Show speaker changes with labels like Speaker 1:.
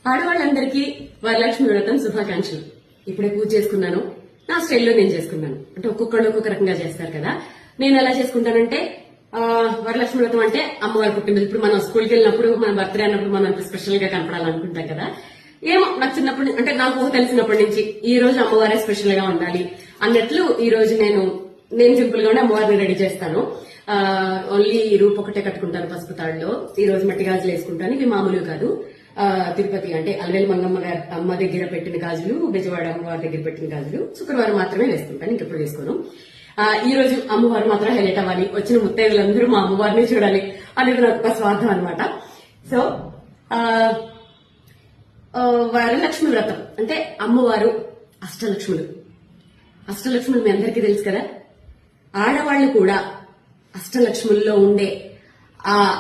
Speaker 1: ఆడవాళ్ళందరికీ వరలక్ష్మి వ్రతం శుభాకాంక్షలు. ఇప్పుడే పూజ చేసుకున్నాను. నా స్టైల్లో నేను చేసుకున్నాను. అంటే ఒక్కొక్కళ్ళు ఒక్కొక్క రకంగా చేస్తారు కదా. నేను ఎలా చేసుకుంటానంటే వరలక్ష్మి వ్రతం అంటే అమ్మవారి పుట్టినరోజు. ఇప్పుడు మనం స్కూల్కి వెళ్ళినప్పుడు మన బర్త్డే అన్నప్పుడు మనం స్పెషల్ గా కనపడాలనుకుంటాం కదా. ఏమో నాకు చిన్నప్పటి అంటే నాకు తెలిసినప్పటి నుంచి ఈ రోజు అమ్మవారే స్పెషల్ గా ఉండాలి అన్నట్లు ఈ రోజు నేను సింపుల్ గానే అమ్మవారిని రెడీ చేస్తాను. ఓన్లీ రూప్ ఒకటే కట్టుకుంటాను పసుపు తాడులో. ఈ రోజు మట్టి గాజులు వేసుకుంటాను. ఇవి మామూలు కాదు. తిరుపతి అంటే అలవేలు మంగమ్మ గారి అమ్మ దగ్గర పెట్టిన గాజులు, బెజవాడ అమ్మవారి దగ్గర పెట్టిన గాజులు శుక్రవారం మాత్రమే వేసుకుంటాను. ఇంకెప్పుడు వేసుకోను. ఈ రోజు అమ్మవారు మాత్రం హైలైట్ అవ్వాలి. వచ్చిన ముత్తైదులందరూ మా అమ్మవారిని చూడాలి అనేది నాకు ఒక స్వార్థం అనమాట. సో వరలక్ష్మి వ్రతం అంటే అమ్మవారు అష్టలక్ష్ములు. అష్టలక్ష్ములు మీ అందరికీ తెలుసు కదా. ఆడవాళ్లు కూడా అష్టలక్ష్ముల్లో ఉండే ఆ